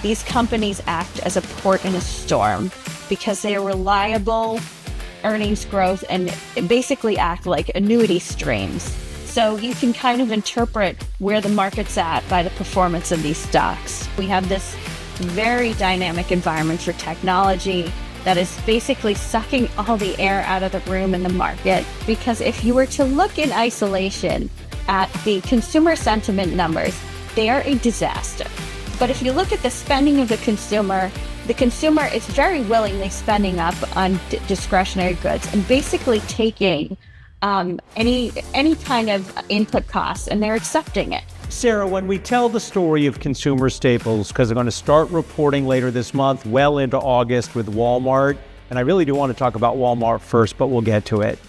these companies act as a port in a storm because they are reliable earnings growth and basically act like annuity streams. So you can kind of interpret where the market's at by the performance of these stocks. We have this very dynamic environment for technology that is basically sucking all the air out of the room in the market. Because if you were to look in isolation at the consumer sentiment numbers, they are a disaster. But if you look at the spending of the consumer is very willingly spending up on discretionary goods and basically taking any kind of input costs, and they're accepting it. Sarah, when we tell the story of consumer staples, because they're going to start reporting later this month, well into August with Walmart, and I really do want to talk about Walmart first, but we'll get to it.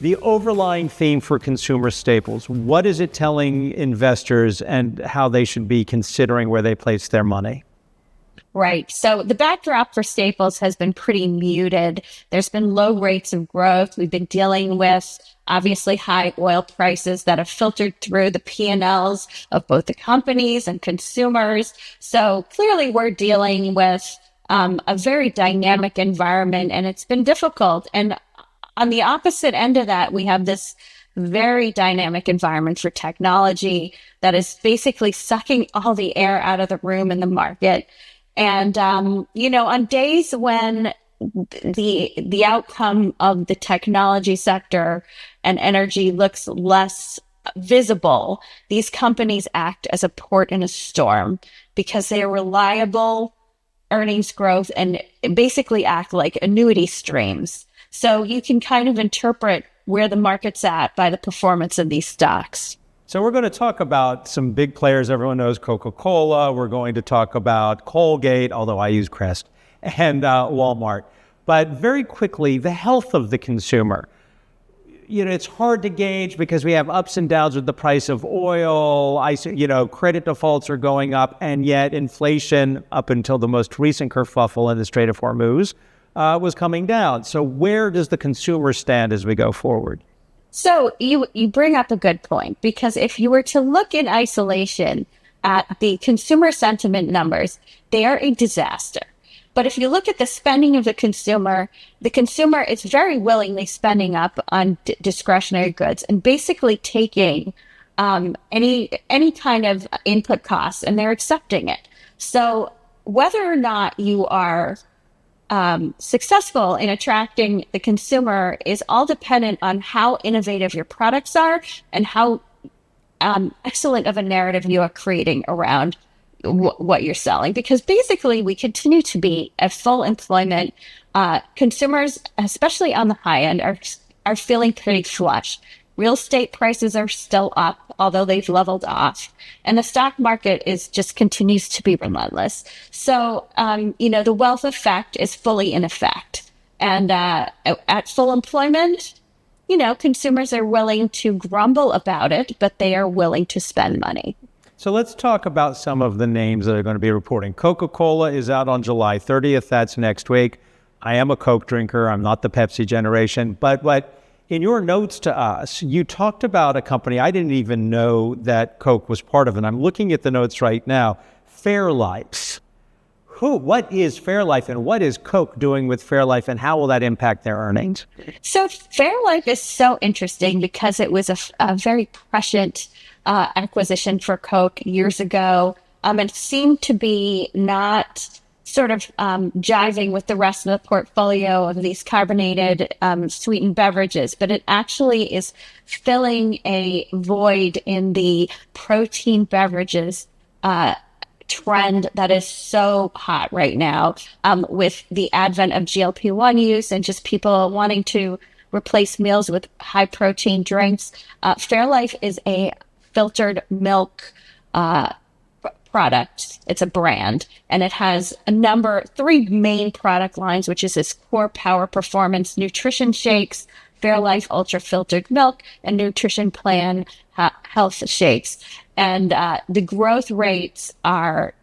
The overlying theme for consumer staples, what is it telling investors and how they should be considering where they place their money? Right. So the backdrop for staples has been pretty muted. There's been low rates of growth. We've been dealing with obviously high oil prices that have filtered through the P&Ls of both the companies and consumers. So clearly we're dealing with a very dynamic environment, and it's been difficult. And on the opposite end of that, we have this very dynamic environment for technology that is basically sucking all the air out of the room in the market. And, on days when the outcome of the technology sector and energy looks less visible, these companies act as a port in a storm because they are reliable earnings growth and basically act like annuity streams. So you can kind of interpret where the market's at by the performance of these stocks. So we're going to talk about some big players. Everyone knows Coca-Cola. We're going to talk about Colgate, although I use Crest, and Walmart. But very quickly, the health of the consumer. It's hard to gauge because we have ups and downs with the price of oil. Credit defaults are going up, and yet inflation, up until the most recent kerfuffle in the Strait of Hormuz, was coming down. So where does the consumer stand as we go forward? So you bring up a good point, because if you were to look in isolation at the consumer sentiment numbers, they are a disaster. But if you look at the spending of the consumer is very willingly spending up on discretionary goods and basically taking any kind of input costs, and they're accepting it. So whether or not you are successful in attracting the consumer is all dependent on how innovative your products are and how excellent of a narrative you are creating around what you're selling. Because basically we continue to be at full employment. Consumers, especially on the high end, are feeling pretty flush. Real estate prices are still up, although they've leveled off. And the stock market just continues to be relentless. So, the wealth effect is fully in effect. And at full employment, consumers are willing to grumble about it, but they are willing to spend money. So let's talk about some of the names that are going to be reporting. Coca-Cola is out on July 30th. That's next week. I am a Coke drinker. I'm not the Pepsi generation. But in your notes to us, you talked about a company I didn't even know that Coke was part of, and I'm looking at the notes right now, Fairlife. What is Fairlife, and what is Coke doing with Fairlife, and how will that impact their earnings? So Fairlife is so interesting because it was a very prescient acquisition for Coke years ago. It seemed to be not sort of jiving with the rest of the portfolio of these carbonated sweetened beverages, but it actually is filling a void in the protein beverages trend that is so hot right now, with the advent of GLP-1 use and just people wanting to replace meals with high protein drinks. Fairlife is a filtered milk product. It's a brand, and it has three main product lines, which is this core power performance nutrition shakes, Fairlife Ultra Filtered Milk, and Nutrition Plan Health Shakes. And the growth rates are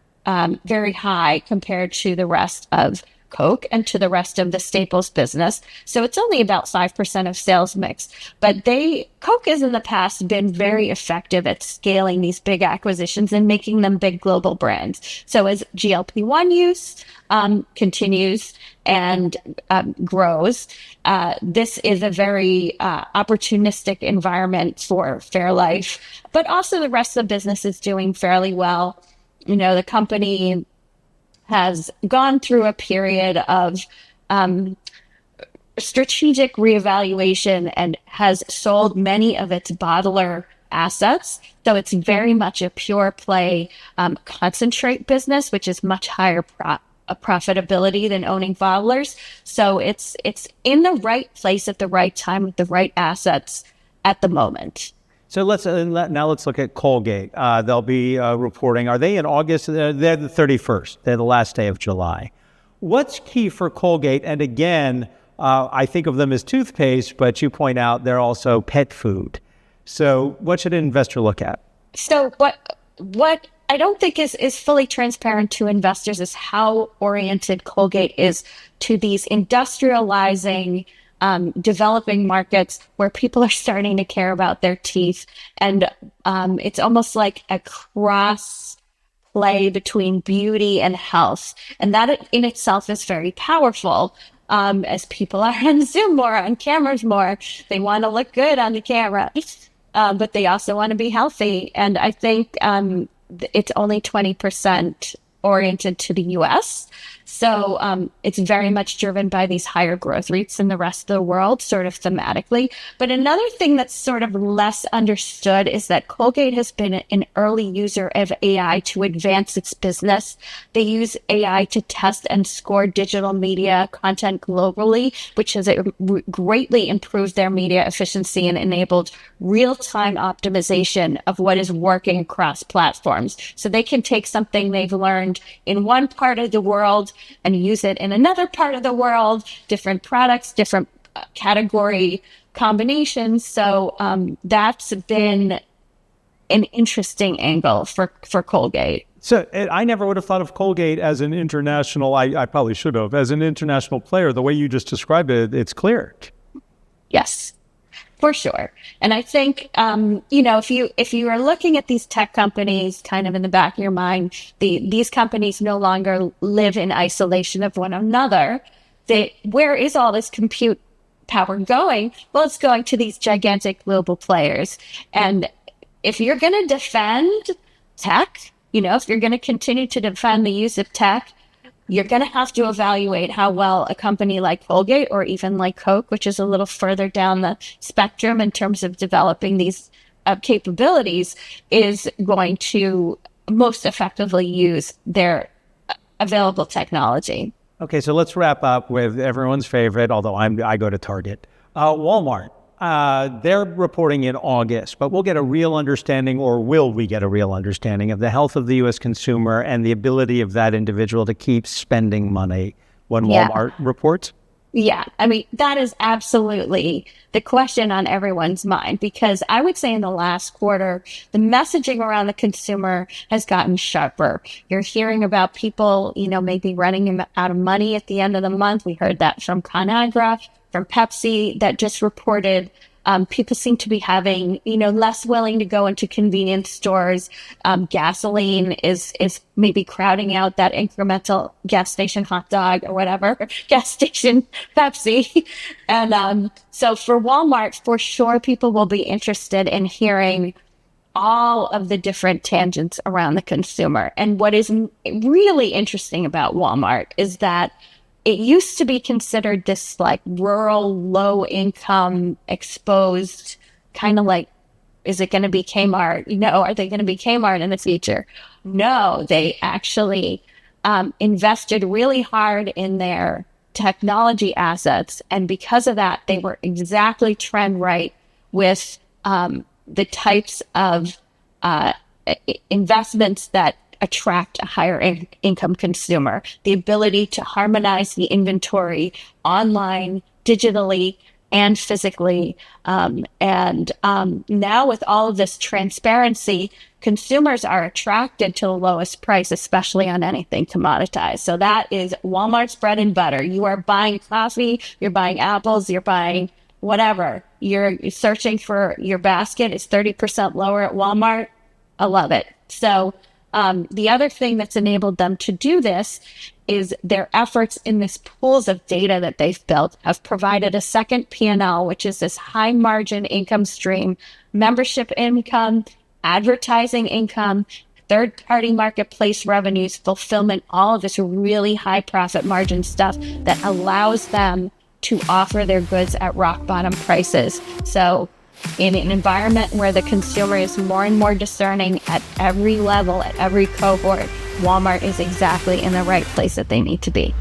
very high compared to the rest of Coke and to the rest of the staples business. So it's only about 5% of sales mix. But Coke has in the past been very effective at scaling these big acquisitions and making them big global brands. So as GLP-1 use continues and grows, this is a very opportunistic environment for Fairlife, but also the rest of the business is doing fairly well. The company has gone through a period of strategic reevaluation and has sold many of its bottler assets. So it's very much a pure play concentrate business, which is much higher profitability than owning bottlers. So it's in the right place at the right time with the right assets at the moment. So let's look at Colgate. They'll be reporting. Are they in August? They're the 31st. They're the last day of July. What's key for Colgate? And again, I think of them as toothpaste, but you point out they're also pet food. So what should an investor look at? So what I don't think is fully transparent to investors is how oriented Colgate is to these industrializing developing markets where people are starting to care about their teeth. And it's almost like a cross play between beauty and health. And that in itself is very powerful. As people are on Zoom more, on cameras more, they want to look good on the camera, but they also want to be healthy. And I think it's only 20% oriented to the US. So it's very much driven by these higher growth rates in the rest of the world, sort of thematically. But another thing that's sort of less understood is that Colgate has been an early user of AI to advance its business. They use AI to test and score digital media content globally, which has greatly improved their media efficiency and enabled real-time optimization of what is working across platforms. So they can take something they've learned in one part of the world and use it in another part of the world, different products, different category combinations. So that's been an interesting angle for Colgate. So I never would have thought of Colgate as an international, I probably should have, as an international player. The way you just described it, it's clear. Yes. For sure. And I think, if you are looking at these tech companies kind of in the back of your mind, these companies no longer live in isolation of one another. Where is all this compute power going? Well, it's going to these gigantic global players. And if you're going to defend tech, if you're going to continue to defend the use of tech, you're going to have to evaluate how well a company like Colgate or even like Coke, which is a little further down the spectrum in terms of developing these capabilities, is going to most effectively use their available technology. Okay, so let's wrap up with everyone's favorite, although I go to Target. Walmart. They're reporting in August, but we'll get a real understanding, or will we get a real understanding of the health of the U.S. consumer and the ability of that individual to keep spending money when Walmart reports? Yeah, I mean, that is absolutely the question on everyone's mind, because I would say in the last quarter, the messaging around the consumer has gotten sharper. You're hearing about people, maybe running out of money at the end of the month. We heard that from ConAgra, from Pepsi, that just reported people seem to be having, less willing to go into convenience stores. Gasoline is maybe crowding out that incremental gas station hot dog or whatever, gas station Pepsi. And so for Walmart, for sure, people will be interested in hearing all of the different tangents around the consumer. And what is really interesting about Walmart is that it used to be considered this like rural, low income, exposed, kind of like, is it going to be Kmart? Are they going to be Kmart in the future? No, they actually invested really hard in their technology assets. And because of that, they were exactly trend right with the types of investments that attract a higher income consumer. The ability to harmonize the inventory online, digitally, and physically. Now with all of this transparency, consumers are attracted to the lowest price, especially on anything commoditized. So that is Walmart's bread and butter. You are buying coffee, you're buying apples, you're buying whatever. You're searching for your basket is 30% lower at Walmart. I love it. So the other thing that's enabled them to do this is their efforts in this pools of data that they've built have provided a second P&L, which is this high margin income stream, membership income, advertising income, third-party marketplace revenues, fulfillment, all of this really high profit margin stuff that allows them to offer their goods at rock bottom prices. So in an environment where the consumer is more and more discerning at every level, at every cohort, Walmart is exactly in the right place that they need to be.